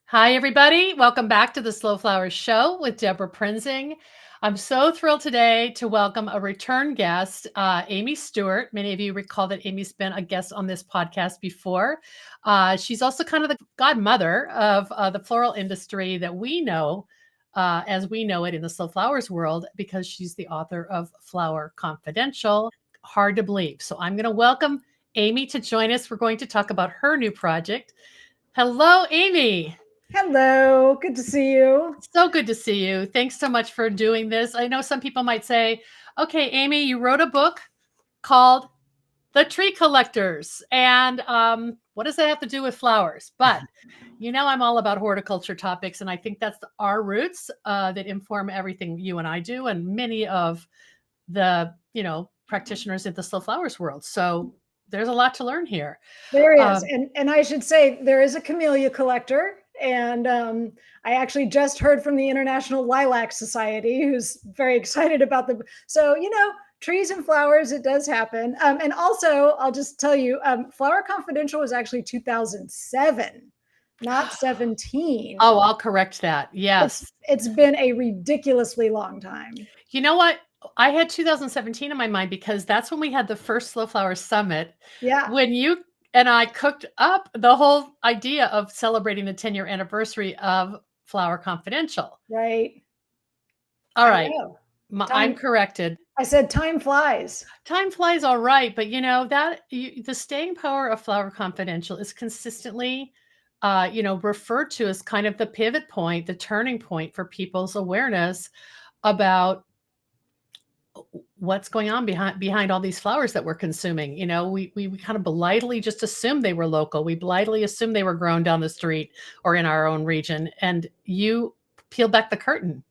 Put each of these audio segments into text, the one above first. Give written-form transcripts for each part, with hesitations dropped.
Hi, everybody. Welcome back to the Slow Flowers Show with Deborah Prinzing. I'm so thrilled today to welcome a return guest, Amy Stewart. Many of you recall that Amy's been a guest on this podcast before. She's also kind of the godmother of the floral industry that we know as we know it in the Slow Flowers world, because she's the author of Flower Confidential. Hard to believe. So I'm going to welcome Amy to join us. We're going to talk about her new project. Hello, Amy. Hello, good to see you. So good to see you. Thanks so much for doing this. I know some people might say, okay, Amy, you wrote a book called The Tree Collectors. And what does that have to do with flowers? But I'm all about horticulture topics. And I think that's our roots that inform everything you and I do, and many of the, practitioners in the slow flowers world. So there's a lot to learn here. There is. And I should say, there is a camellia collector. And I actually just heard from the International Lilac Society, who's very excited about so, trees and flowers, it does happen. And also, I'll just tell you, Flower Confidential was actually 2007, not 17. Oh, I'll correct that. Yes. It's been a ridiculously long time. You know what? I had 2017 in my mind because that's when we had the first Slow Flowers Summit. Yeah. When you and I cooked up the whole idea of celebrating the 10-year anniversary of Flower Confidential. Right. All right. I'm corrected. I said time flies. Time flies, all right. But the staying power of Flower Confidential is consistently referred to as kind of the pivot point, the turning point for people's awareness about what's going on behind all these flowers that we're consuming. We kind of blithely just assumed they were local. We blithely assumed they were grown down the street or in our own region. And you peeled back the curtain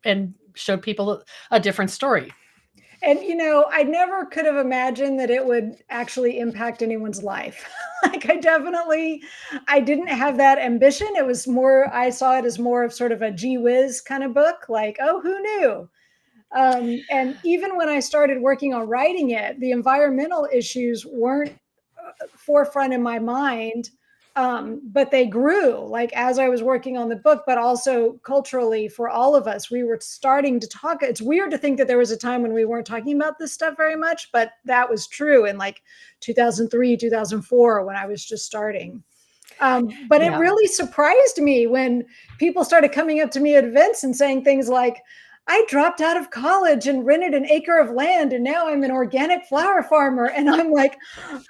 and showed people a different story. And, I never could have imagined that it would actually impact anyone's life. Like I didn't have that ambition. It was more, I saw it as more of sort of a gee whiz kind of book. Like, oh, who knew? And even when I started working on writing it, the environmental issues weren't forefront in my mind, but they grew like as I was working on the book, but also culturally for all of us, we were starting to talk. It's weird to think that there was a time when we weren't talking about this stuff very much, but that was true in like 2003, 2004, when I was just starting. But It really surprised me when people started coming up to me at events and saying things like, I dropped out of college and rented an acre of land, and now I'm an organic flower farmer. And I'm like,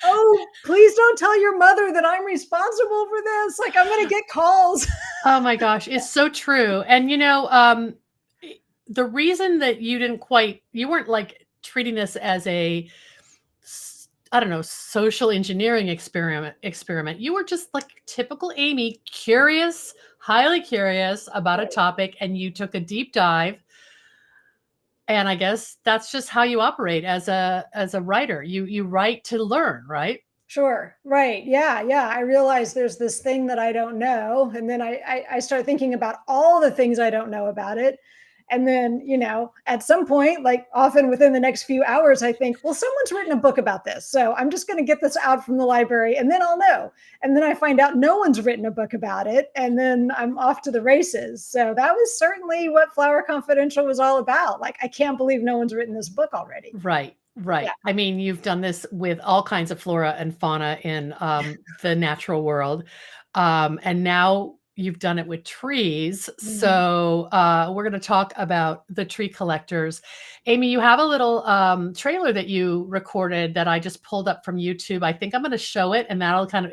oh, please don't tell your mother that I'm responsible for this. Like, I'm going to get calls. Oh my gosh, it's so true. And, the reason that you weren't like treating this as a, I don't know, social engineering experiment. You were just like typical Amy, curious, highly curious about a topic, and you took a deep dive. And I guess that's just how you operate as a writer. You write to learn, right? Sure. Right. Yeah. I realized there's this thing that I don't know. And then I start thinking about all the things I don't know about it. And then, at some point, like often within the next few hours, I think, well, someone's written a book about this. So I'm just going to get this out from the library and then I'll know. And then I find out no one's written a book about it. And then I'm off to the races. So that was certainly what Flower Confidential was all about. Like, I can't believe no one's written this book already. Right. Yeah. I mean, you've done this with all kinds of flora and fauna in the natural world. And now you've done it with trees. Mm-hmm. So we're going to talk about the tree collectors. Amy, you have a little trailer that you recorded that I just pulled up from YouTube. I think I'm going to show it, and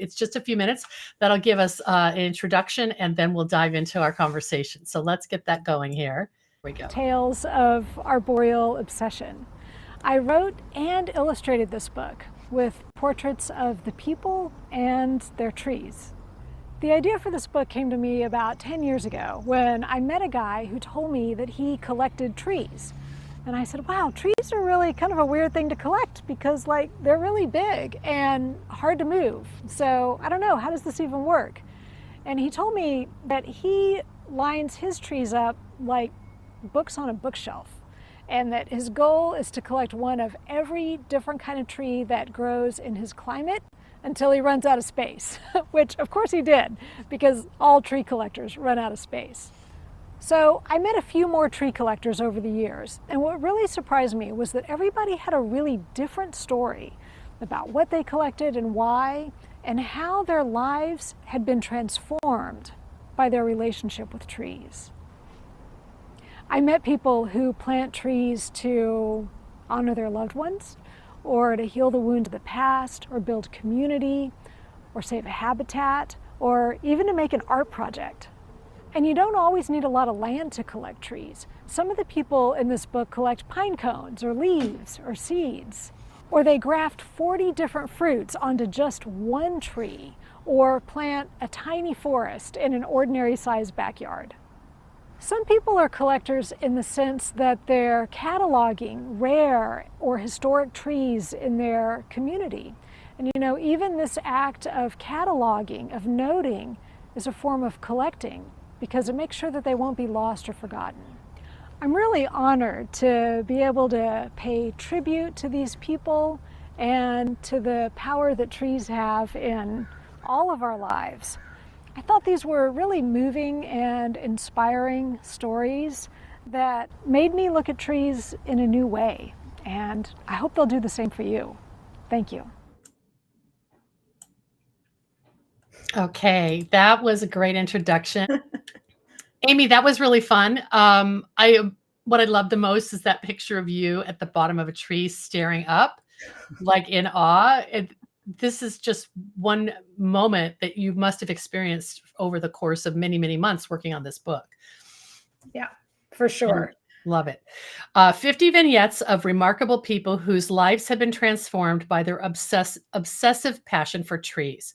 it's just a few minutes. That'll give us an introduction, and then we'll dive into our conversation. So let's get that going here. Here we go. Tales of Arboreal Obsession. I wrote and illustrated this book with portraits of the people and their trees. The idea for this book came to me about 10 years ago when I met a guy who told me that he collected trees. And I said, wow, trees are really kind of a weird thing to collect because they're really big and hard to move. So I don't know, how does this even work? And he told me that he lines his trees up like books on a bookshelf, and that his goal is to collect one of every different kind of tree that grows in his climate until he runs out of space, which of course he did, because all tree collectors run out of space. So I met a few more tree collectors over the years, and what really surprised me was that everybody had a really different story about what they collected and why, and how their lives had been transformed by their relationship with trees. I met people who plant trees to honor their loved ones, or to heal the wounds of the past, or build community, or save a habitat, or even to make an art project. And you don't always need a lot of land to collect trees. Some of the people in this book collect pine cones, or leaves, or seeds. Or they graft 40 different fruits onto just one tree, or plant a tiny forest in an ordinary sized backyard. Some people are collectors in the sense that they're cataloging rare or historic trees in their community. And you know, even this act of cataloging, of noting, is a form of collecting, because it makes sure that they won't be lost or forgotten. I'm really honored to be able to pay tribute to these people and to the power that trees have in all of our lives. I thought these were really moving and inspiring stories that made me look at trees in a new way, and I hope they'll do the same for you. Thank you. Okay, that was a great introduction. Amy, that was really fun. What I love the most is that picture of you at the bottom of a tree staring up, like in awe. This is just one moment that you must have experienced over the course of many, many months working on this book. Yeah, for sure. Love it. 50 vignettes of remarkable people whose lives have been transformed by their obsessive passion for trees.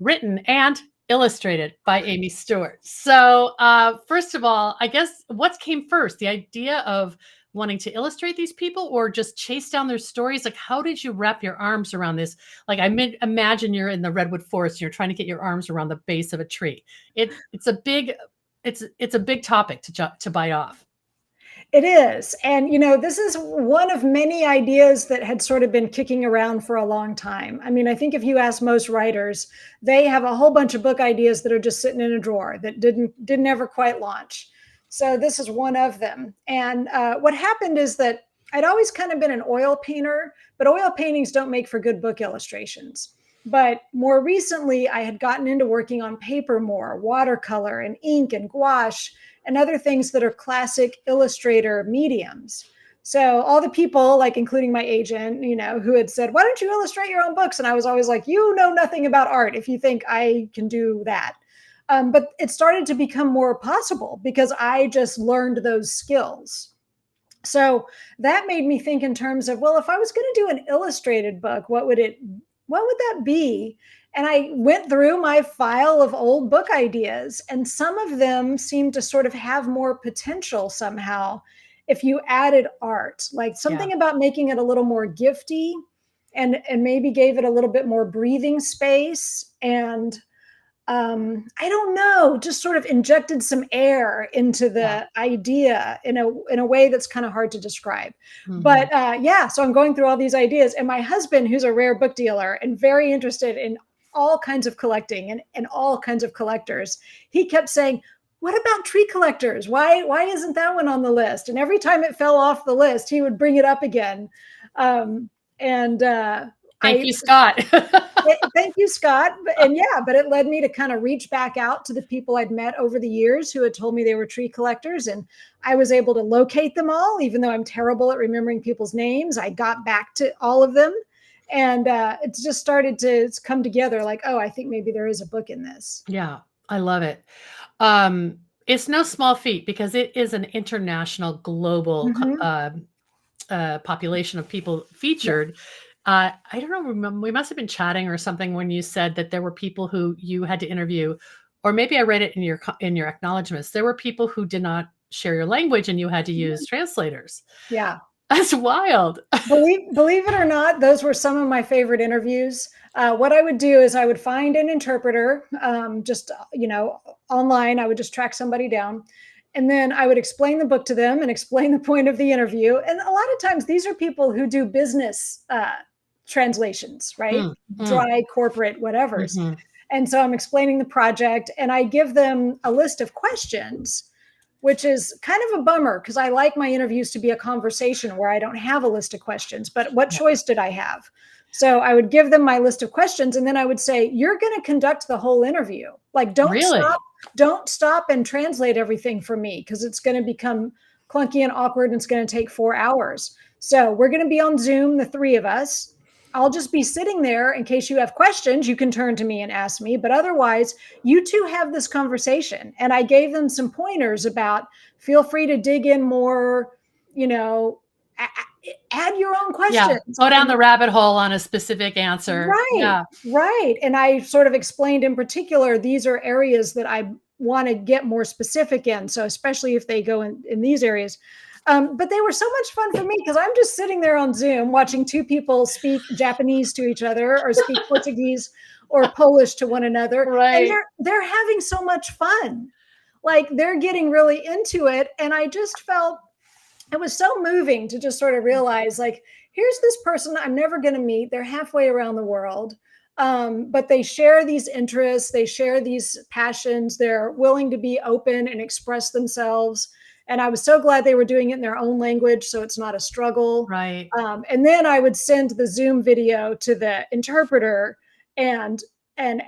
Written and illustrated by Amy Stewart. So first of all, I guess what came first? The idea of wanting to illustrate these people, or just chase down their stories? Like, how did you wrap your arms around this? Like, imagine you're in the redwood forest and you're trying to get your arms around the base of a tree. It's a big topic to bite off. It is. And, you know, this is one of many ideas that had sort of been kicking around for a long time. I mean, I think if you ask most writers, they have a whole bunch of book ideas that are just sitting in a drawer that didn't ever quite launch. So this is one of them. And what happened is that I'd always kind of been an oil painter, but oil paintings don't make for good book illustrations. But more recently, I had gotten into working on paper more, watercolor and ink and gouache, and other things that are classic illustrator mediums. So all the people, like including my agent, you know, who had said, "Why don't you illustrate your own books?" And I was always like, "You know nothing about art if you think I can do that." But it started to become more possible because I just learned those skills. So that made me think in terms of, well, if I was going to do an illustrated book, what would that be? And I went through my file of old book ideas, and some of them seemed to sort of have more potential somehow if you added art, like something about making it a little more gifty, and maybe gave it a little bit more breathing space, and I don't know, just sort of injected some air into the idea in a way that's kind of hard to describe. But yeah, so I'm going through all these ideas, and my husband, who's a rare book dealer and very interested in all kinds of collecting and all kinds of collectors, he kept saying, "What about tree collectors? Why isn't that one on the list?" And every time it fell off the list, he would bring it up again. Thank you, Scott. Thank you, Scott. And yeah, but it led me to kind of reach back out to the people I'd met over the years who had told me they were tree collectors. And I was able to locate them all, even though I'm terrible at remembering people's names. I got back to all of them. And it's just started to come together like, oh, I think maybe there is a book in this. Yeah, I love it. It's no small feat because it is an international, global population of people featured. I don't know, remember, we must have been chatting or something when you said that there were people who you had to interview, or maybe I read it in your acknowledgments. There were people who did not share your language and you had to use translators. Yeah. That's wild. Believe it or not, those were some of my favorite interviews. What I would do is I would find an interpreter, just, you know, online. I would just track somebody down. And then I would explain the book to them and explain the point of the interview. And a lot of times these are people who do business translations, right? Mm, mm, Dry corporate whatevers. mhm. And so I'm explaining the project and I give them a list of questions, which is kind of a bummer because I like my interviews to be a conversation where I don't have a list of questions. But what Yeah. choice did I have? So I would give them my list of questions and then I would say, you're going to conduct the whole interview. Like, Really? don't stop and translate everything for me because it's going to become clunky and awkward and it's going to take 4 hours. So we're going to be on Zoom, the three of us. I'll just be sitting there in case you have questions. You can turn to me and ask me. But otherwise, you two have this conversation. And I gave them some pointers about feel free to dig in more, you know, add your own Yeah. questions. Go down And the rabbit hole on a specific answer. right, Yeah. right. And I sort of explained in particular, these are areas that I want to get more specific in. So especially if they go in these areas. But they were so much fun for me because I'm just sitting there on Zoom watching two people speak Japanese to each other or speak Portuguese or Polish to one another. And Right. they're having so much fun. Like they're getting really into it. And I just felt it was so moving to just sort of realize like, here's this person I'm never going to meet. They're halfway around the world. But they share these interests, they share these passions, they're willing to be open and express themselves. And I was so glad they were doing it in their own language, so it's not a struggle. Right. And then I would send the Zoom video to the interpreter and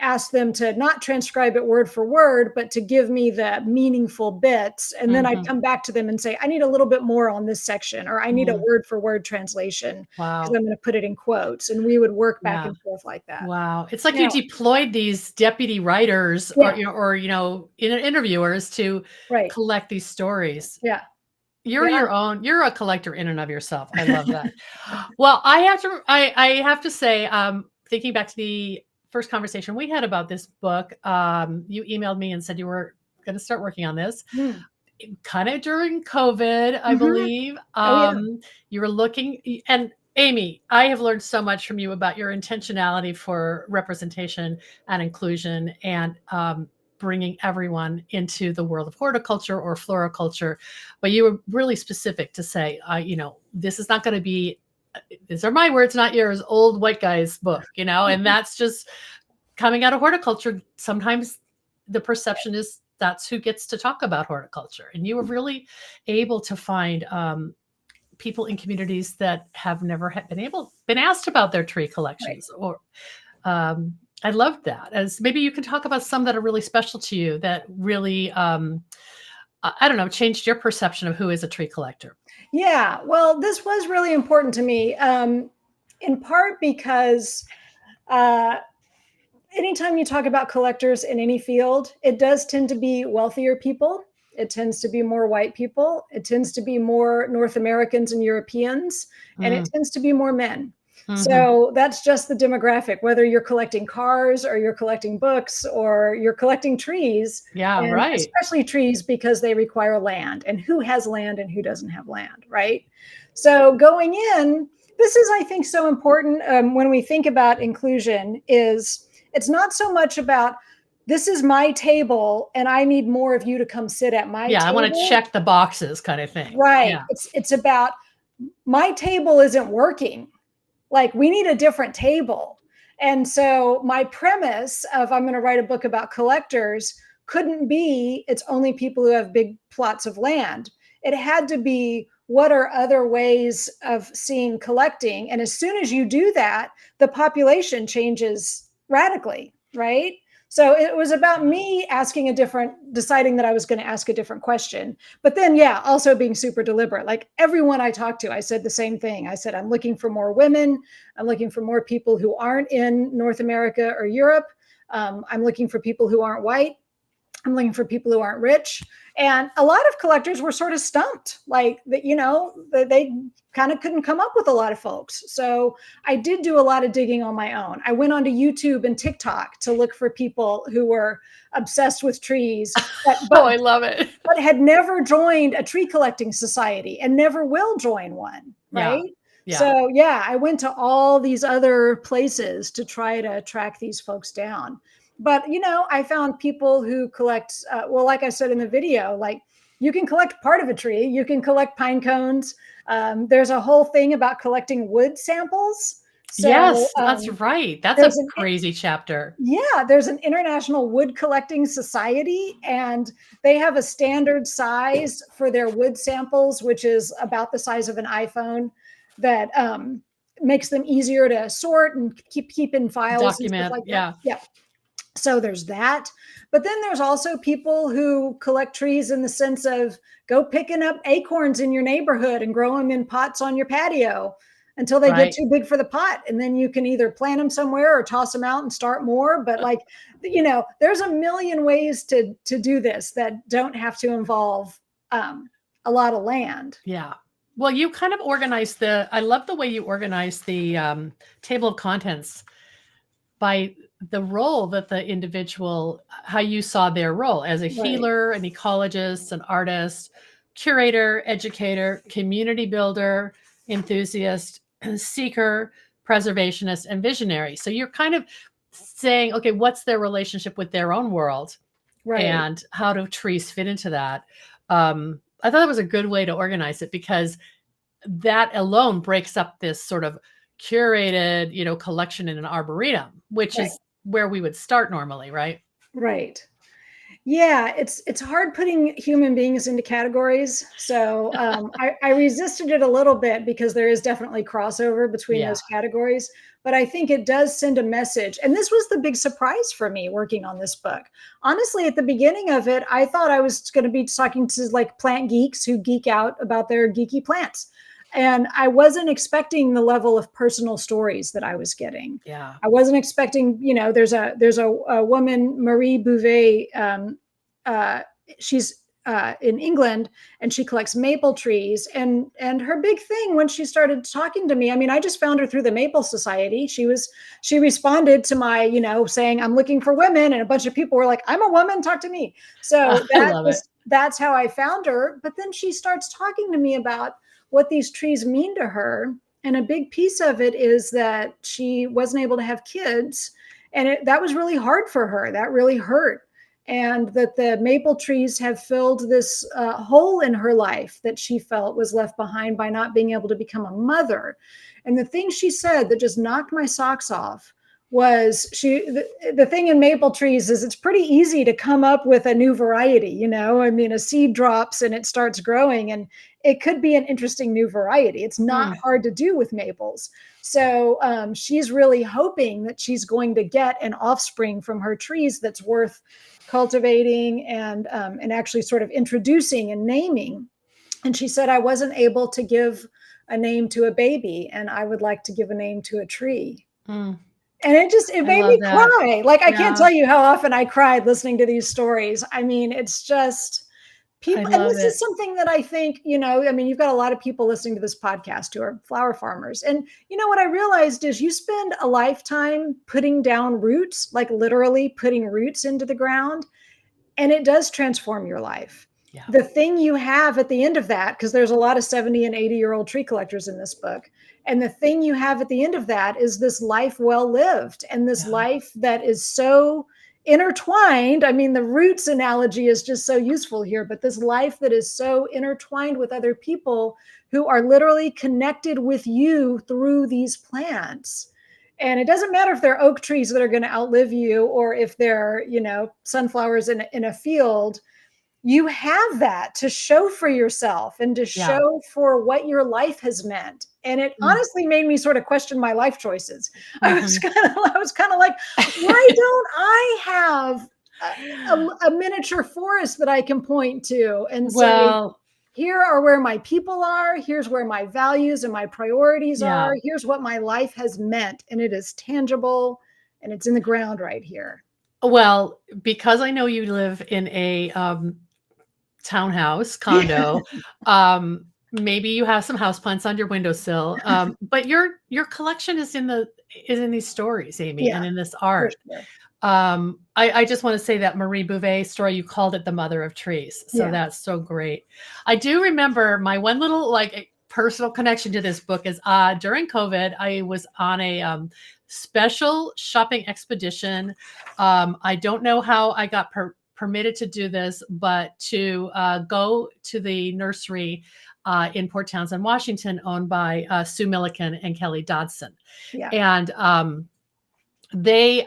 ask them to not transcribe it word for word, but to give me the meaningful bits. And then I'd Mhm. come back to them and say, I need a little bit more on this section, or I need a Mm. word for word translation because Wow. I'm going to put it in quotes. And we would work back Yeah. and forth like that. Wow. It's like you Now, deployed these deputy writers yeah, or interviewers to right. collect these stories. Yeah. You're Yeah. you're a collector in and of yourself. I love that. Well, I have to say, thinking back to the first conversation we had about this book, you emailed me and said you were going to start working on this Mm. kind of during COVID, I Mhm. believe. Oh, yeah. You were looking, and Amy, I have learned so much from you about your intentionality for representation and inclusion and bringing everyone into the world of horticulture or floriculture. But you were really specific to say, this is not going to be, these are my words, not yours, old white guy's book, and that's just coming out of horticulture. Sometimes the perception is that's who gets to talk about horticulture. And you were really able to find people in communities that have never been asked about their tree Right. collections. Or I loved that. As maybe you can talk about some that are really special to you that really, I don't know, changed your perception of who is a tree collector. Yeah. Well, this was really important to me, in part because uh, anytime you talk about collectors in any field, it does tend to be wealthier people. It tends to be more white people. It tends to be more North Americans and Europeans, and it Mm, tends to be more men. mhm. So that's just the demographic, whether you're collecting cars or you're collecting books or you're collecting trees, Yeah, and right. especially trees because they require land and who has land and who doesn't have land, right? So going in, this is, I think, so important when we think about inclusion is it's not so much about this is my table and I need more of you to come sit at my Yeah, I want to table. check the boxes kind of thing. Right. Yeah. It's about my table isn't working. Like we need a different table. And so my premise of I'm going to write a book about collectors couldn't be it's only people who have big plots of land. It had to be what are other ways of seeing collecting? And as soon as you do that, the population changes radically, right? So it was about me deciding that I was going to ask a different question. But then, yeah, also being super deliberate. Like everyone I talked to, I said the same thing. I said, I'm looking for more women. I'm looking for more people who aren't in North America or Europe. I'm looking for people who aren't white. I'm looking for people who aren't rich. And a lot of collectors were sort of stumped, like that, they kind of couldn't come up with a lot of folks. So I did do a lot of digging on my own. I went onto YouTube and TikTok to look for people who were obsessed with trees, but Oh, but I love it. but had never joined a tree collecting society and never will join one, Yeah. right? Yeah. So yeah, I went to all these other places to try to track these folks down. But I found people who collect. Well, like I said in the video, like you can collect part of a tree, you can collect pine cones. There's a whole thing about collecting wood samples. So Yes, that's right. That's a there's an crazy chapter. yeah, there's an international wood collecting society, and they have a standard size for their wood samples, which is about the size of an iPhone, that makes them easier to sort and keep in files and stuff Document. like that. Yeah. Yeah. So there's that. But then there's also people who collect trees in the sense of go picking up acorns in your neighborhood and grow them in pots on your patio until they get Right. too big for the pot. And then you can either plant them somewhere or toss them out and start more. But like, there's a million ways to do this that don't have to involve a lot of land. Yeah. Well, you kind of organize I love the way you organize the table of contents by the role that the individual, how you saw their role as a Right. healer, an ecologist, an artist, curator, educator, community builder, enthusiast, seeker, preservationist, and visionary. So you're kind of saying, okay, what's their relationship with their own world Right. and how do trees fit into that? I thought it was a good way to organize it because that alone breaks up this sort of curated, collection in an arboretum, which Right. is where we would start normally, right? Right. Yeah, it's hard putting human beings into categories. So I resisted it a little bit because there is definitely crossover between Yeah. those categories. But I think it does send a message. And this was the big surprise for me working on this book. Honestly, at the beginning of it, I thought I was going to be talking to like plant geeks who geek out about their geeky plants. And I wasn't expecting the level of personal stories that I was getting. Yeah. I wasn't expecting, there's a woman, Marie Bouvet. Uh, she's in England, and she collects maple trees. And her big thing when she started talking to me, I mean, I just found her through the Maple Society. She responded to my, saying I'm looking for women, and a bunch of people were like, I'm a woman, talk to me. So I love it. that's how I found her. But then she starts talking to me about what these trees mean to her. And a big piece of it is that she wasn't able to have kids. And that was really hard for her. That really hurt. And that the maple trees have filled this hole in her life that she felt was left behind by not being able to become a mother. And the thing she said that just knocked my socks off was the thing in maple trees is it's pretty easy to come up with a new variety. I mean, a seed drops and it starts growing, and it could be an interesting new variety. It's not hard to do with maples. So she's really hoping that she's going to get an offspring from her trees that's worth cultivating and actually sort of introducing and naming. And she said, I wasn't able to give a name to a baby, and I would like to give a name to a tree. Mm, And it I made love me that. cry. Like, I can't Yeah. tell you how often I cried listening to these stories. I mean, it's just I people. And love this is it. something that I think, I mean, you've got a lot of people listening to this podcast who are flower farmers. And what I realized is you spend a lifetime putting down roots, like literally putting roots into the ground, and it does transform your life. Yeah. The thing you have at the end of that, because there's a lot of 70 and 80-year-old tree collectors in this book, and the thing you have at the end of that is this life well lived, and this Yeah. life that is so intertwined. I mean, the roots analogy is just so useful here, but this life that is so intertwined with other people who are literally connected with you through these plants. And it doesn't matter if they're oak trees that are going to outlive you, or if they're, sunflowers in a field. You have that to show for yourself and to Yeah. show for what your life has meant. And it Mm. honestly made me sort of question my life choices. I was Mhm. kind of like, why don't I have a miniature forest that I can point to and say, Well, here are where my people are. Here's where my values and my priorities yeah. are. Here's what my life has meant. And it is tangible, and it's in the ground right here. Well, because I know you live in a townhouse condo, maybe you have some houseplants on your windowsill. But your collection is in these stories, Amy, Yeah, and in this for art. sure. I just want to say that Marie Bouvet story, you called it the mother of trees. So Yeah. that's so great. I do remember my one little personal connection to this book is during COVID, I was on a special shopping expedition. I don't know how I got permitted to do this, but to go to the nursery in Port Townsend, Washington, owned by Sue Milliken and Kelly Dodson. Yeah. And they,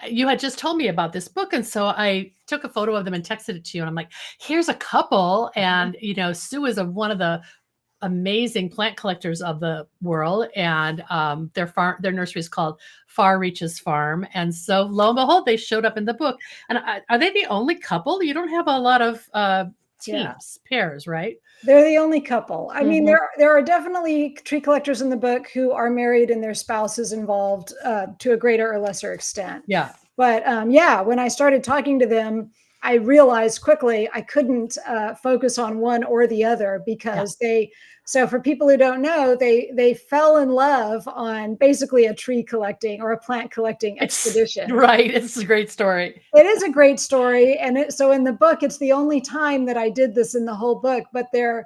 you had just told me about this book. And so I took a photo of them and texted it to you. And I'm like, here's a couple. And, Sue is one of the amazing plant collectors of the world, and their nursery is called Far Reaches Farm. And so lo and behold, they showed up in the book. And are they the only couple? You don't have a lot of teams, pairs, right? They're the only couple. I mean, there are definitely tree collectors in the book who are married and their spouse is involved to a greater or lesser extent. Yeah. But when I started talking to them, I realized quickly I couldn't focus on one or the other because so for people who don't know, they fell in love on basically a tree collecting or a plant collecting expedition. Right. It's a great story. It is a great story. And so in the book, it's the only time that I did this in the whole book, but their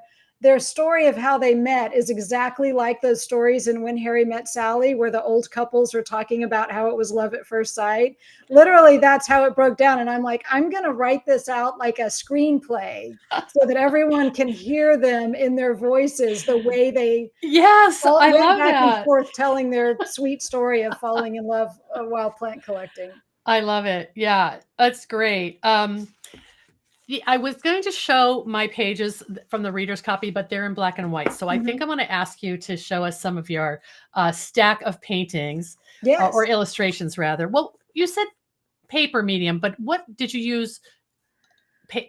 story of how they met is exactly like those stories in When Harry Met Sally, where the old couples are talking about how it was love at first sight. Literally, that's how it broke down. And I'm like, I'm going to write this out like a screenplay so that everyone can hear them in their voices the way they I love back that. and forth telling their sweet story of falling in love while plant collecting. I love it. Yeah, that's great. I was going to show my pages from the reader's copy, but they're in black and white. So I think I'm going to ask you to show us some of your stack of paintings or illustrations, rather. Well, you said paper medium, but what did you use?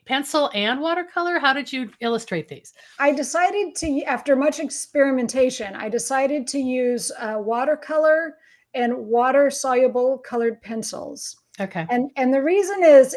Pencil and watercolor? How did you illustrate these? I decided to, after much experimentation, I decided to use watercolor and water-soluble colored pencils. Okay. And the reason is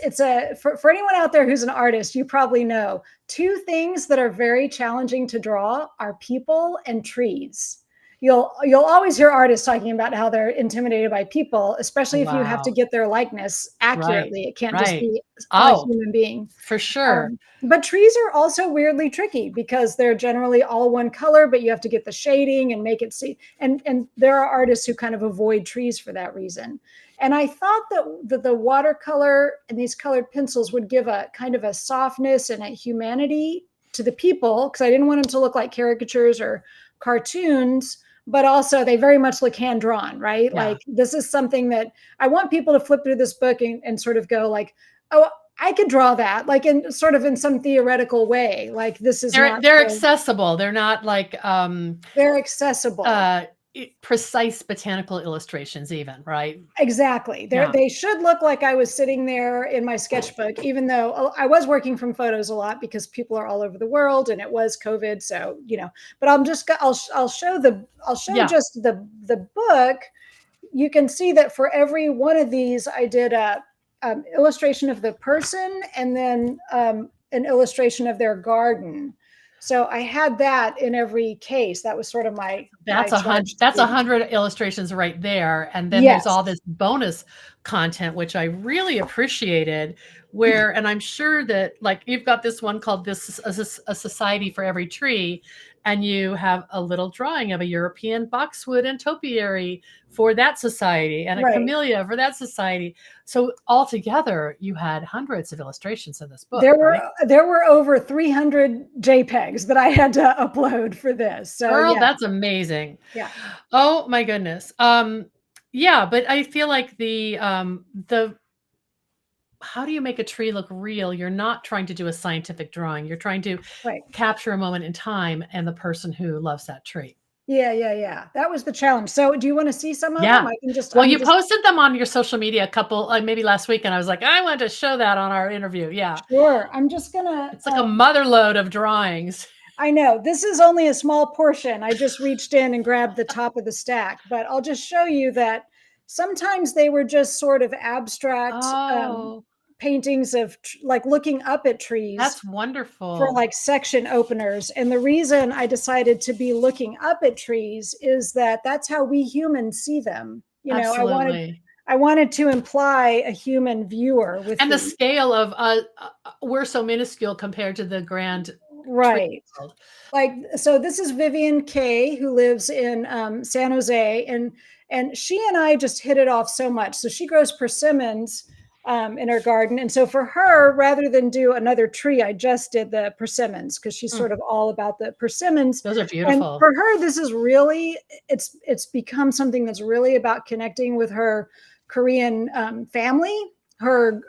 for anyone out there who's an artist, you probably know two things that are very challenging to draw are people and trees. You'll always hear artists talking about how they're intimidated by people, especially if you have to get their likeness accurately. It can't just be a human being. For sure. But trees are also weirdly tricky because they're generally all one color, but you have to get the shading and make it see. And there are artists who kind of avoid trees for that reason. And I thought that the watercolor and these colored pencils would give a kind of a softness and a humanity to the people, because I didn't want them to look like caricatures or cartoons, but also they very much look hand-drawn, right? Yeah. Like this is something that I want people to flip through this book and sort of go like, oh, I could draw that, like in sort of in some theoretical way. Like this is they're accessible. They're not like they're accessible. Precise botanical illustrations even, right? Exactly. They should look like I was sitting there in my sketchbook, even though I was working from photos a lot because people are all over the world and it was COVID. So, but I'll show just the book. You can see that for every one of these, I did a illustration of the person and then an illustration of their garden. So I had that in every case. That was sort of that's 100 illustrations right there. And then there's all this bonus content, which I really appreciated, and I'm sure that like you've got this one called This is a Society for Every Tree. And you have a little drawing of a European boxwood and topiary for that society and a camellia for that society. So altogether, you had hundreds of illustrations in this book. There were over 300 JPEGs that I had to upload for this. So, girl, that's amazing. Yeah. Oh my goodness. Yeah, but I feel like the how do you make a tree look real? You're not trying to do a scientific drawing. You're trying to capture a moment in time and the person who loves that tree. Yeah. That was the challenge. So do you want to see some of them? I can just. Well, you posted them on your social media a couple, like maybe last week. And I was like, I want to show that on our interview. Yeah. Sure. I'm just going to. It's like a mother load of drawings. I know this is only a small portion. I just reached in and grabbed the top of the stack, but I'll just show you that sometimes they were just sort of abstract paintings of like looking up at trees. That's wonderful. For like section openers. And the reason I decided to be looking up at trees is that that's how we humans see them. Absolutely. I wanted to imply a human viewer with the scale of we're so minuscule compared to the grand right. Like, so this is Vivian Kay, who lives in San Jose, and she and I just hit it off so much. So she grows persimmons in her garden. And so for her, rather than do another tree, I just did the persimmons because she's Mm, sort of all about the persimmons. those are And beautiful. for her, this is really, it's become something that's really about connecting with her Korean family, her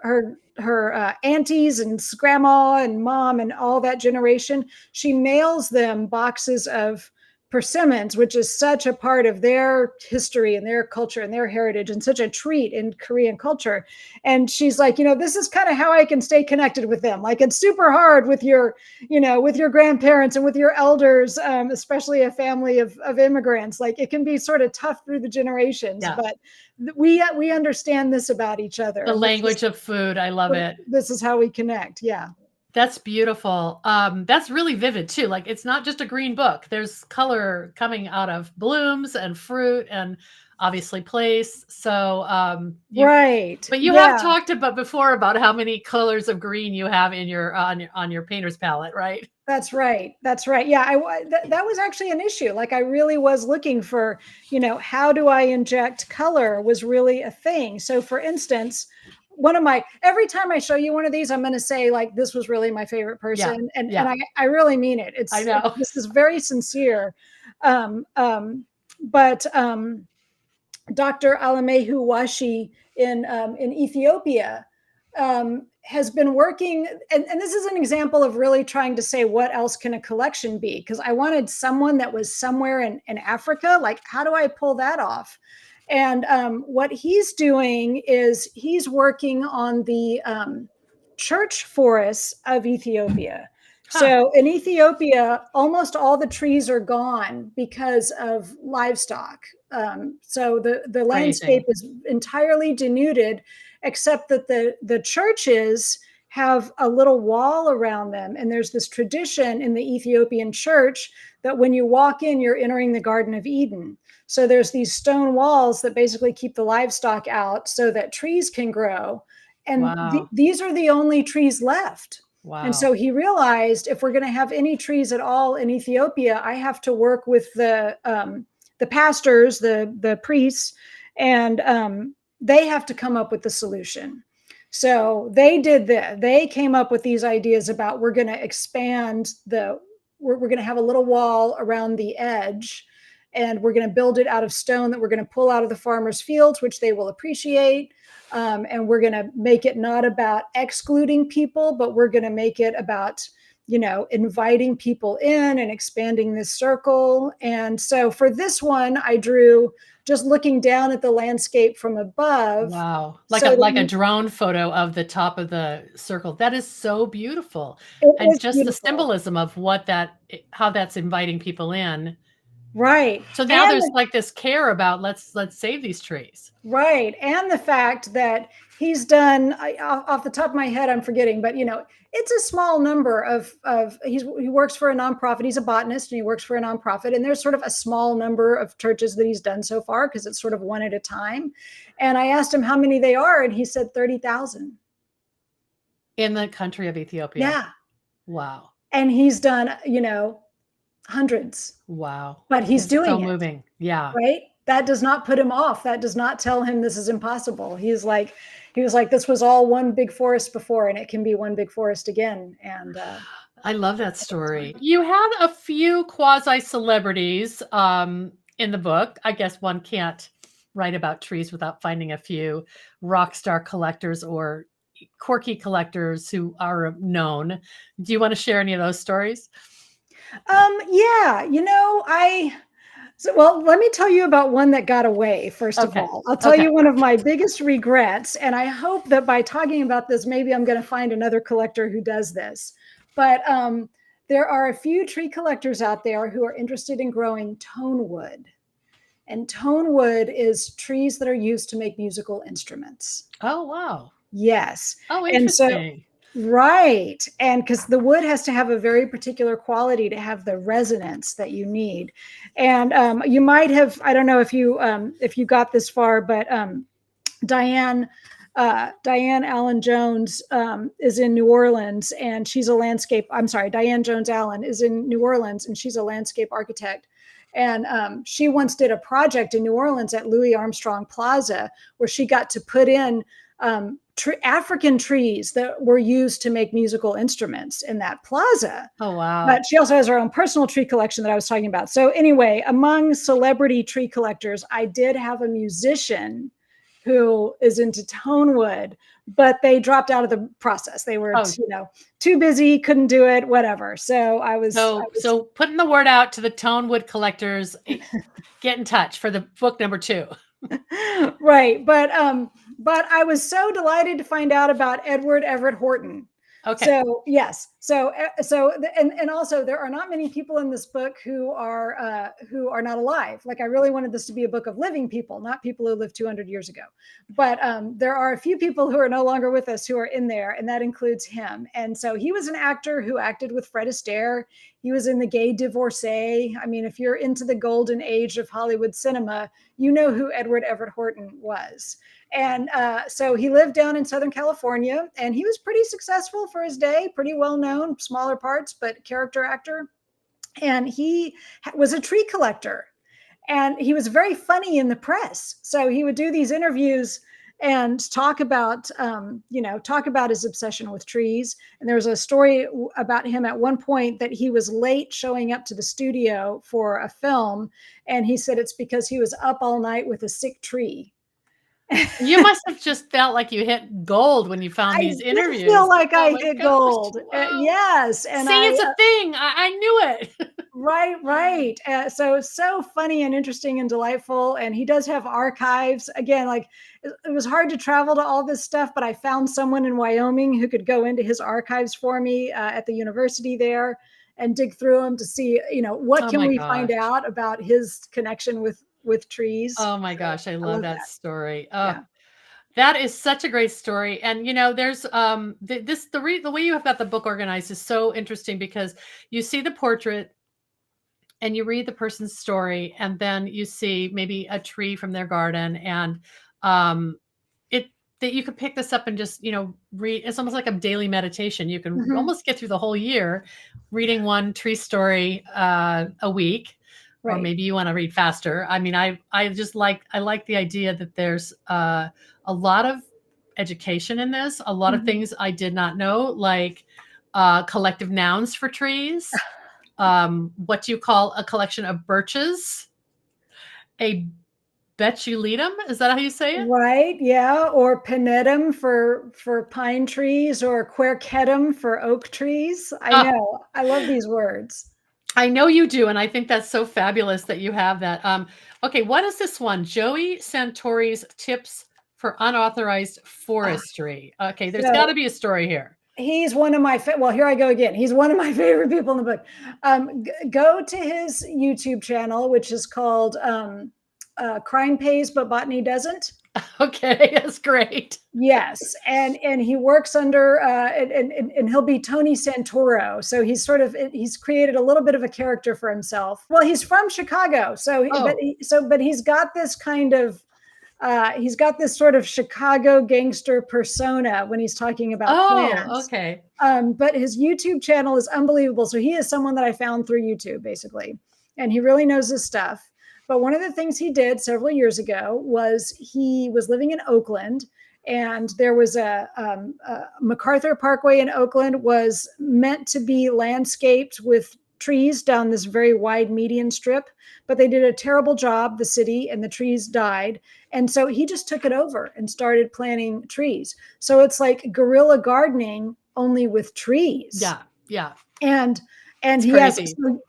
aunties and grandma and mom and all that generation. She mails them boxes of persimmons, which is such a part of their history and their culture and their heritage and such a treat in Korean culture. And she's like, this is kind of how I can stay connected with them. Like, it's super hard with your, with your grandparents and with your elders, especially a family of immigrants. Like, it can be sort of tough through the generations, Yeah. but we understand this about each other. The And language of food. I love it. this is how we connect. Yeah. That's beautiful. That's really vivid too. Like, it's not just a green book. There's color coming out of blooms and fruit and obviously place. So, Right. but you have Yeah. talked about before about how many colors of green you have in your on your painter's palette, right? That's right. That's right. Yeah, that was actually an issue. Like, I really was looking for, how do I inject color was really a thing. So for instance, every time I show you one of these, I'm going to say, like, this was really my favorite Yeah. person. And Yeah. I really mean it. I know. This is very sincere. Um, um, but Dr. Alamehu Washi in Ethiopia has been working, and this is an example of really trying to say, what else can a collection be? Because I wanted someone that was somewhere in Africa. Like, how do I pull that off? And what he's doing is he's working on the church forests of Ethiopia. Huh. So in Ethiopia, almost all the trees are gone because of livestock. So the landscape Grazing. is entirely denuded, except that the churches have a little wall around them. And there's this tradition in the Ethiopian church that when you walk in, you're entering the Garden of Eden. So there's these stone walls that basically keep the livestock out so that trees can grow. And Wow. these are the only trees left. And Wow. so he realized, if we're going to have any trees at all in Ethiopia, I have to work with the pastors, the priests, and they have to come up with the solution. So they did that. They came up with these ideas about, we're going to expand we're going to have a little wall around the edge, and we're going to build it out of stone that we're going to pull out of the farmers' fields, which they will appreciate. And we're going to make it not about excluding people, but we're going to make it about, inviting people in and expanding this circle. And so for this one, I drew just looking down at the landscape from above. Wow. Like So a that drone photo of the top of the circle. That is so beautiful. it And is just the beautiful. symbolism of how that's inviting people in. Right. So now there's And like this care about let's save these trees. right. And the fact that he's done, off the top of my head, I'm forgetting, but it's a small number he works for a nonprofit. He's a botanist and he works for a nonprofit. And there's sort of a small number of churches that he's done so far, because it's sort of one at a time. And I asked him how many they are, and he said 30,000. In the country of Ethiopia. Yeah. Wow. And he's done, hundreds. Wow. But he's It's so doing it. moving. Yeah. Right? That does not put him off. That does not tell him this is impossible. He was like, this was all one big forest before, and it can be one big forest again. And I love that story. You had a few quasi-celebrities in the book. I guess one can't write about trees without finding a few rock star collectors or quirky collectors who are known. Do you want to share any of those stories? Yeah, well, let me tell you about one that got away, first of Okay. all. I'll tell you one of my biggest regrets, and I hope that by talking about this, maybe I'm going to find another collector who does this. But there are a few tree collectors out there who are interested in growing tone wood. And tone wood is trees that are used to make musical instruments. Oh, wow. Yes. Oh, And so, interesting. right. And because the wood has to have a very particular quality to have the resonance that you need. And you might have, I don't know if you got this far, but Diane Allen Jones is in New Orleans, and she's a landscape. I'm sorry, Diane Jones Allen is in New Orleans, and she's a landscape architect. And she once did a project in New Orleans at Louis Armstrong Plaza, where she got to put in African trees that were used to make musical instruments in that plaza. Oh, wow. But she also has her own personal tree collection that I was talking about. So anyway, among celebrity tree collectors, I did have a musician who is into tonewood, but they dropped out of the process. They were, too busy, couldn't do it, whatever. So I was So putting the word out to the tonewood collectors, get in touch for the book number 2. Right. But I was so delighted to find out about Edward Everett Horton. Okay. So yes. And also there are not many people in this book who are not alive. Like I really wanted this to be a book of living people, not people who lived 200 years ago. But there are a few people who are no longer with us who are in there, and that includes him. And so he was an actor who acted with Fred Astaire. He was in The Gay Divorcee. I mean, if you're into the golden age of Hollywood cinema, you know who Edward Everett Horton was. And so he lived down in Southern California, and he was pretty successful for his day, pretty well known, smaller parts, but character actor. And he was a tree collector, and he was very funny in the press. So he would do these interviews and talk about his obsession with trees. And there was a story about him at one point that he was late showing up to the studio for a film. And he said it's because he was up all night with a sick tree. You must have just felt like you hit gold when you found these interviews. I feel like I hit gold. Yes. And it's a thing. I knew it. Right. So funny and interesting and delightful. And he does have archives. Again, like it was hard to travel to all this stuff, but I found someone in Wyoming who could go into his archives for me at the university there and dig through them to see, what can we find out about his connection with trees. Oh my gosh, I love that story. That is such a great story. And there's the way you have got the book organized is so interesting because you see the portrait and you read the person's story, and then you see maybe a tree from their garden, and that you could pick this up and just read. It's almost like a daily meditation. You can almost get through the whole year reading one tree story a week. Right. Or maybe you want to read faster. I mean, I like the idea that there's a lot of education in this, a lot of things I did not know, like collective nouns for trees, what do you call a collection of birches, a betulitum, is that how you say it? Right, yeah, or pinetum for pine trees, or quercetum for oak trees. I know, I love these words. I know you do, and I think that's so fabulous that you have that. Okay, what is this one? Joey Santori's tips for unauthorized forestry. Okay, there's got to be a story here. He's one of my well, here I go again. He's one of my favorite people in the book. Go to his YouTube channel, which is called Crime Pays But Botany Doesn't. Okay, that's great. Yes, and he works under and he'll be Tony Santoro. So he's created a little bit of a character for himself. Well, he's from Chicago, so but he's got this kind of he's got this sort of Chicago gangster persona when he's talking about plants. Okay. But his YouTube channel is unbelievable. So he is someone that I found through YouTube, basically, and he really knows his stuff. But one of the things he did several years ago was he was living in Oakland, and there was a MacArthur Parkway in Oakland was meant to be landscaped with trees down this very wide median strip, but they did a terrible job, the city, and the trees died. And so he just took it over and started planting trees. So it's like guerrilla gardening, only with trees. Yeah. And he has,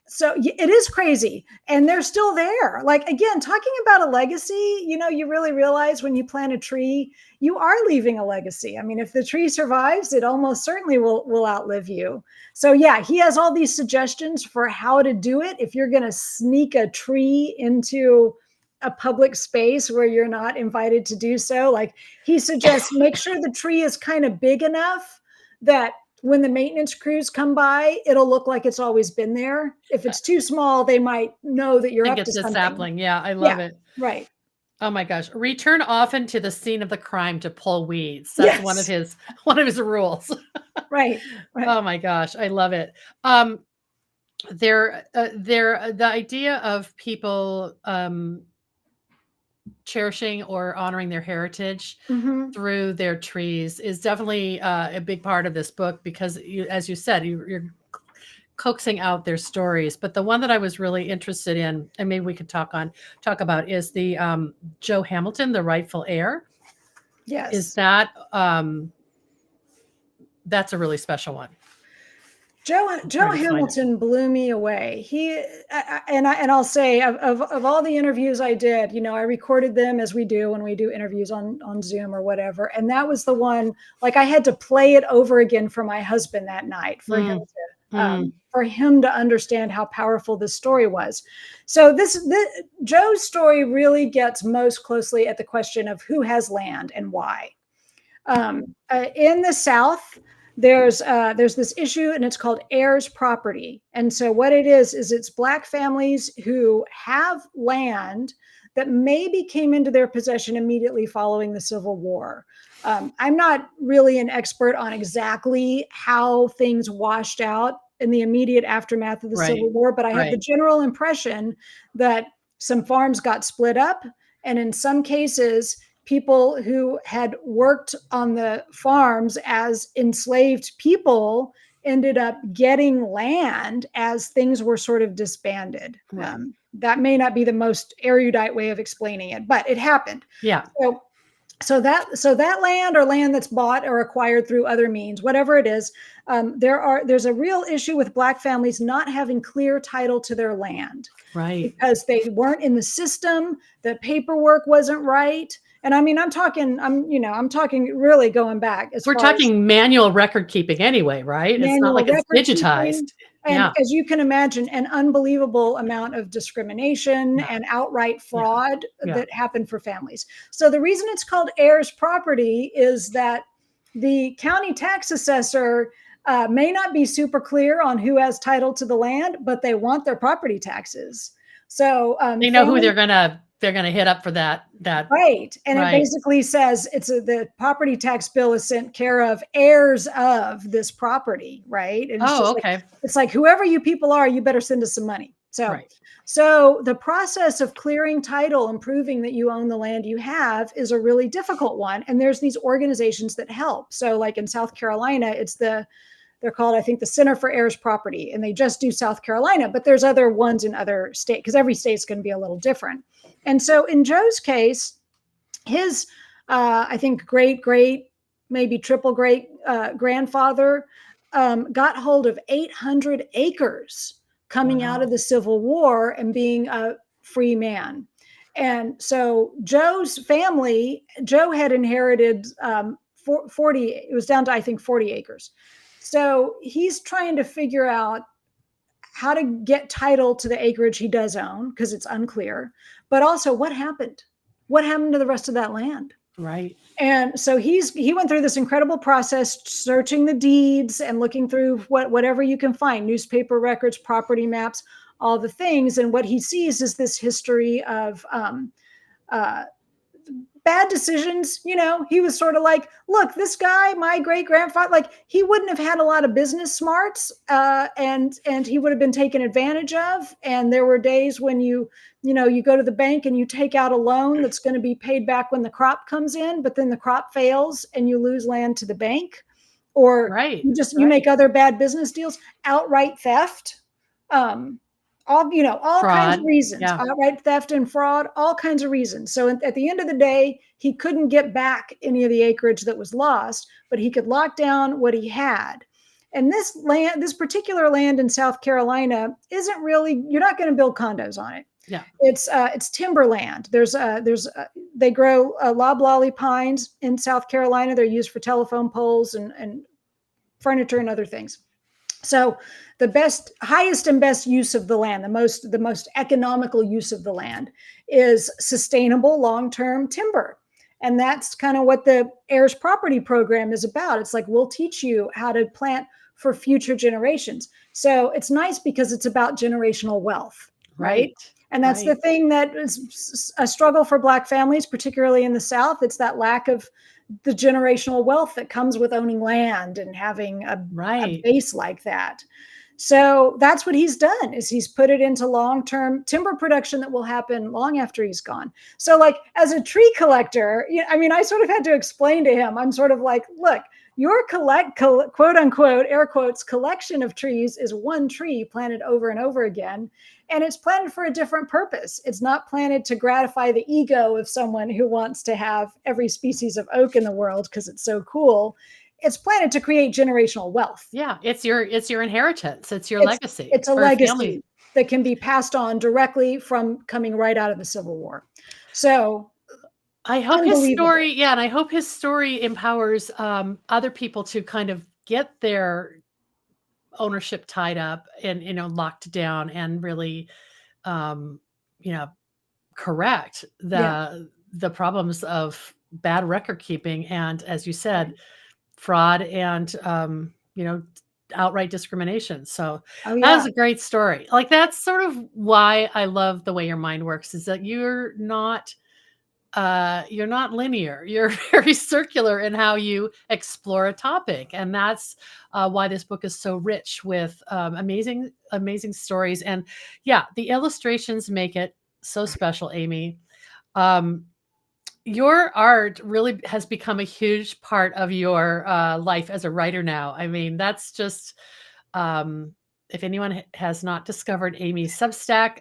so it is crazy, and they're still there. Like, again, talking about a legacy, you really realize when you plant a tree, you are leaving a legacy. I mean, if the tree survives, it almost certainly will outlive you. So yeah, he has all these suggestions for how to do it. If you're going to sneak a tree into a public space where you're not invited to do so, like he suggests, make sure the tree is kind of big enough that when the maintenance crews come by, it'll look like it's always been there. If it's too small, they might know that you're up to something. Sapling. Yeah, I love it. Right. Oh my gosh. Return often to the scene of the crime to pull weeds. That's one of his rules. Right. Oh my gosh. I love it. The idea of people cherishing or honoring their heritage Mhm. through their trees is definitely a big part of this book because, as you said, you're coaxing out their stories. But the one that I was really interested in, and maybe we could talk about, is the Joe Hamilton, the rightful heir. Is Yes. that that's a really special one. Joe Hard to find it. Hamilton blew me away. And I'll say of all the interviews I did, I recorded them as we do when we do interviews on Zoom or whatever. And that was the one, like I had to play it over again for my husband that night for him to understand how powerful this story was. So this Joe's story really gets most closely at the question of who has land and why. In the South, there's this issue, and it's called heirs property. And so what it is it's Black families who have land that maybe came into their possession immediately following the Civil War. I'm not really an expert on exactly how things washed out in the immediate aftermath of the Civil War, but I have the general impression that some farms got split up, and in some cases, people who had worked on the farms as enslaved people ended up getting land as things were sort of disbanded. Right. That may not be the most erudite way of explaining it, but it happened. Yeah. So that land or land that's bought or acquired through other means, whatever it is, there's a real issue with Black families not having clear title to their land, right? Because they weren't in the system, the paperwork wasn't right. And I mean, I'm talking really going back We're talking manual record keeping anyway, right? It's not like it's digitized. And as you can imagine, an unbelievable amount of discrimination and outright fraud that happened for families. So the reason it's called heirs property is that the county tax assessor may not be super clear on who has title to the land, but they want their property taxes. So they know who they're gonna hit up for that. Right. And it basically says the property tax bill is sent care of heirs of this property, right? And it's okay. It's like whoever you people are, you better send us some money. So the process of clearing title and proving that you own the land you have is a really difficult one. And there's these organizations that help. So like in South Carolina, they're called, I think, the Center for Heirs Property, and they just do South Carolina, but there's other ones in other states because every state's going to be a little different. And so in Joe's case, his, I think, great, maybe triple great grandfather got hold of 800 acres coming out of the Civil War and being a free man. And so Joe's family, Joe had inherited 40, it was down to, I think, 40 acres. So he's trying to figure out how to get title to the acreage he does own, because it's unclear, but also what happened? What happened to the rest of that land? Right. And so he went through this incredible process, searching the deeds and looking through whatever you can find, newspaper records, property maps, all the things. And what he sees is this history of bad decisions. He was sort of like, look, this guy, my great grandfather, like he wouldn't have had a lot of business smarts, and he would have been taken advantage of. And there were days when you go to the bank and you take out a loan that's going to be paid back when the crop comes in, but then the crop fails and you lose land to the bank, or you make other bad business deals, outright theft. All fraud, kinds of reasons, outright theft and fraud, all kinds of reasons. So at the end of the day, he couldn't get back any of the acreage that was lost, but he could lock down what he had. And this particular land in South Carolina isn't really, you're not going to build condos on it. Yeah. It's timberland. They grow loblolly pines in South Carolina. They're used for telephone poles and furniture and other things. So the highest and best use of the land, the most economical use of the land, is sustainable long-term timber. And that's kind of what the heirs property program is about. It's like, we'll teach you how to plant for future generations. So it's nice because it's about generational wealth, right? And that's the thing that is a struggle for Black families, particularly in the South. It's that lack of the generational wealth that comes with owning land and having a base like that. So that's what he's done, is he's put it into long-term timber production that will happen long after he's gone. So like, as a tree collector, I mean, I sort of had to explain to him, I'm sort of like, look, your quote unquote, air quotes, collection of trees is one tree planted over and over again. And it's planted for a different purpose. It's not planted to gratify the ego of someone who wants to have every species of oak in the world because it's so cool. It's planted to create generational wealth. Yeah, it's your inheritance. It's your It's legacy it's a for family. legacy that can be passed on directly from coming right out of the Civil War. So I hope his unbelievable. story, yeah, and I hope his story empowers other people to kind of get their ownership tied up and locked down and really um, you know correct Yeah. the problems of bad record keeping and, as you said, fraud and outright discrimination. So Oh, that yeah. was a great story. Like, that's sort of why I love the way your mind works, is that you're not linear. You're very circular in how you explore a topic, and that's why this book is so rich with amazing stories. And yeah, the illustrations make it so special, Amy. um, your art really has become a huge part of your life as a writer now. I mean, that's just um, if anyone has not discovered Amy's Substack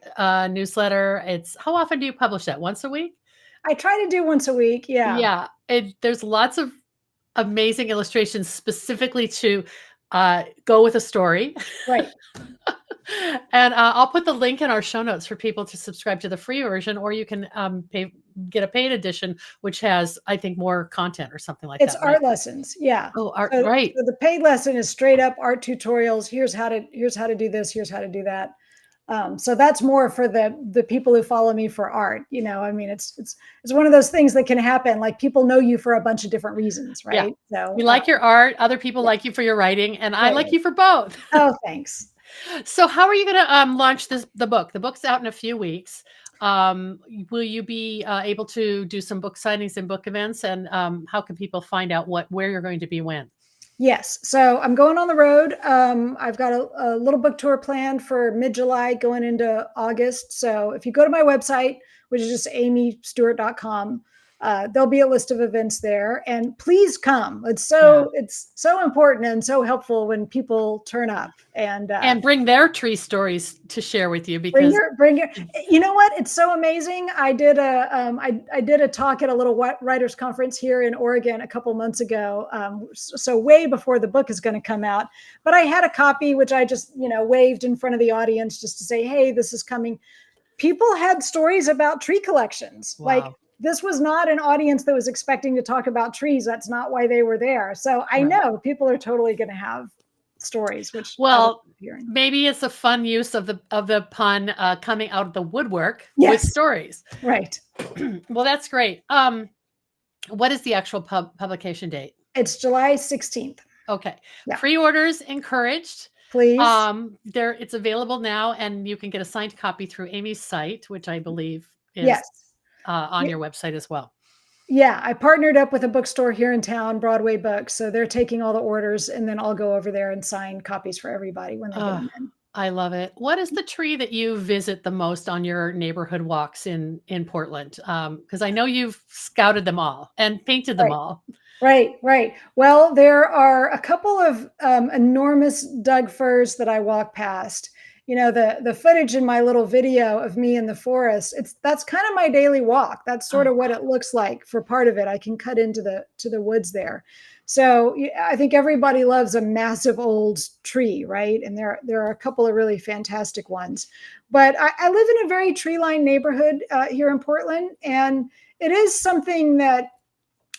newsletter, it's how often do you publish that? Once a week? I try to do once a week. Yeah. Yeah, there's lots of amazing illustrations specifically to go with a story. Right. And I'll put the link in our show notes for people to subscribe to the free version, or you can get a paid edition, which has, I think, more content or something like It's that, right? art lessons. Yeah. Oh, art, So, right. so the paid lesson is straight up art tutorials. Here's how to do this. Here's how to do that. So that's more for the people who follow me for art. I mean, it's one of those things that can happen. Like, people know you for a bunch of different reasons, Yeah. right? So We like your art. Other people yeah, like you for your writing, and I right, like right. you for both. Oh, thanks. So how are you going to launch the book? The book's out in a few weeks. Will you be able to do some book signings and book events? And how can people find out where you're going to be when? Yes. So I'm going on the road. I've got a little book tour planned for mid-July going into August. So if you go to my website, which is just amystewart.com, there'll be a list of events there. And please come. Yeah. It's so important and so helpful when people turn up. And And bring their tree stories to share with you, bring because your. You know what? It's so amazing. I did a talk at a little writers conference here in Oregon a couple months ago. So way before the book is going to come out, but I had a copy which I just waved in front of the audience just to say, hey, this is coming. People had stories about tree collections. Like, wow. this was not an audience that was expecting to talk about trees. That's not why they were there. So I Right. know people are totally going to have stories, which I love Well, hearing. maybe it's a fun use of the pun, coming out of the woodwork with Yes, stories. right. Well, that's great. What is the actual publication date? It's July 16th. Okay. Yeah. Pre-orders encouraged. Please. It's available now, and you can get a signed copy through Amy's site, which I believe is Yes. on your website as well. Yeah, I partnered up with a bookstore here in town, Broadway Books. So they're taking all the orders, and then I'll go over there and sign copies for everybody when they get them in. I love it. What is the tree that you visit the most on your neighborhood walks in Portland? Because I know you've scouted them all and painted them Right. all. Right, right. Well, there are a couple of enormous Doug firs that I walk past. The footage in my little video of me in the forest. That's kind of my daily walk. That's sort Oh, of what it looks like for part of it. I can cut into the woods there. So I think everybody loves a massive old tree, right? And there are a couple of really fantastic ones. But I live in a very tree-lined neighborhood here in Portland, and it is something that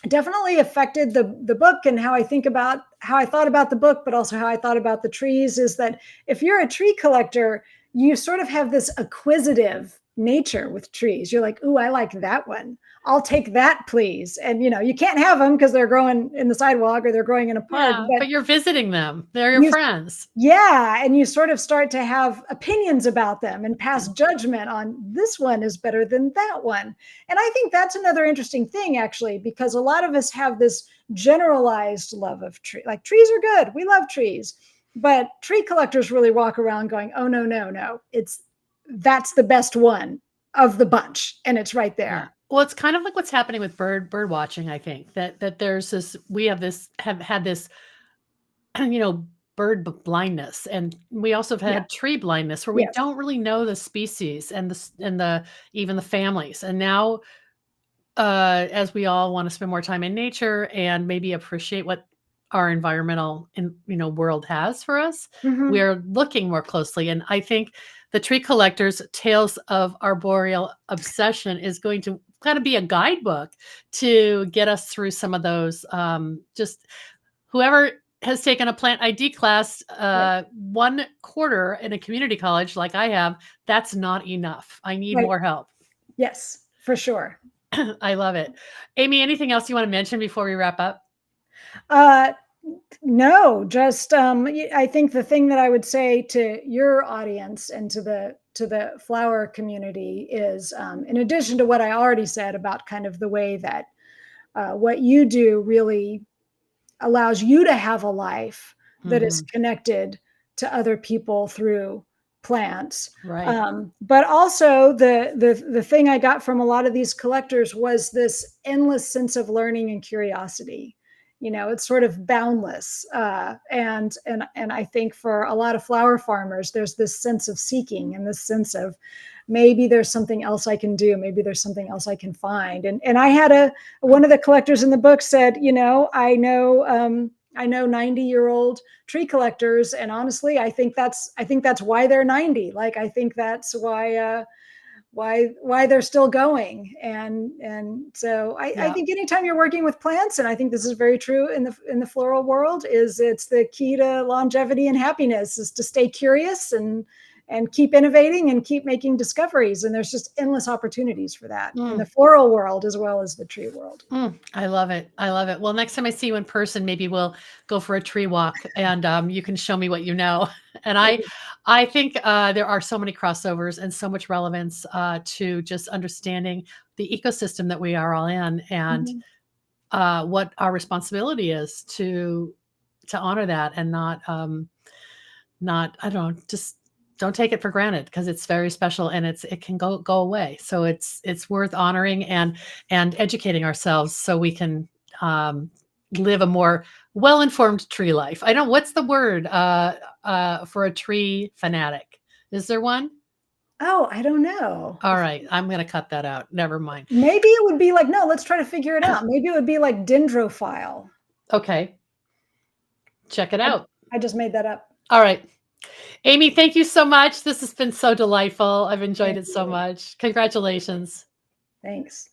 definitely affected the book and how I thought about the book, but also how I thought about the trees. Is that if you're a tree collector, you sort of have this acquisitive nature with trees. You're like, ooh, I like that one. I'll take that, please. And you can't have them because they're growing in the sidewalk or they're growing in a park, yeah, but but you're visiting them. They're your you friends. yeah, and you sort of start to have opinions about them and pass judgment on, this one is better than that one. And I think that's another interesting thing, actually, because a lot of us have this generalized love of trees. Like, trees are good. We love trees. But tree collectors really walk around going, oh, no, no, no. That's the best one of the bunch. And it's right Yeah. there. Well, it's kind of like what's happening with bird watching, I think, that there's this we have had this, bird blindness, and we also have Yeah. had tree blindness where we Yes. don't really know the species and the even the families. And now, as we all want to spend more time in nature and maybe appreciate what our environmental world has for us, Hmm. we're looking more closely. And I think the tree collectors tales of arboreal obsession is going to kind of be a guidebook to get us through some of those. Just whoever has taken a plant ID class Right. 1 quarter in a community college like I have, that's not enough. I need Right. more help. Yes, for sure. I love it. Amy, anything else you want to mention before we wrap up? Uh, no, just I think the thing that I would say to your audience and to the flower community is, in addition to what I already said about kind of the way that what you do really allows you to have a life that is Mhm. connected to other people through plants. Right. But also the thing I got from a lot of these collectors was this endless sense of learning and curiosity. It's sort of boundless, and I think for a lot of flower farmers, there's this sense of seeking and this sense of maybe there's something else I can do, maybe there's something else I can find. And I had one of the collectors in the book said, I know 90-year-old tree collectors, and honestly, I think that's why they're 90. Like, I think that's why they're still going. And so I Yeah. think anytime you're working with plants, and I think this is very true in the floral world, is it's the key to longevity and happiness is to stay curious and keep innovating and keep making discoveries. And there's just endless opportunities for that in the Mm, floral world as well as the tree world. I love it. I love it. Well, next time I see you in person, maybe we'll go for a tree walk and you can show me what you know. And I think there are so many crossovers and so much relevance to just understanding the ecosystem that we are all in and Mhm. what our responsibility is to honor that and not I don't know, just don't take it for granted because it's very special and it can go away. So it's worth honoring and educating ourselves so we can um, live a more well-informed tree life. I don't what's the word for a tree fanatic? Is there one? Oh, I don't know. All right, I'm gonna cut that out. Never mind. Maybe it would be like, no, let's try to figure it out. Maybe it would be like dendrophile. Okay, check it I, out. I just made that up. All right. Amy, thank you so much. This has been so delightful. I've enjoyed Thank it so you. much. Congratulations. Thanks.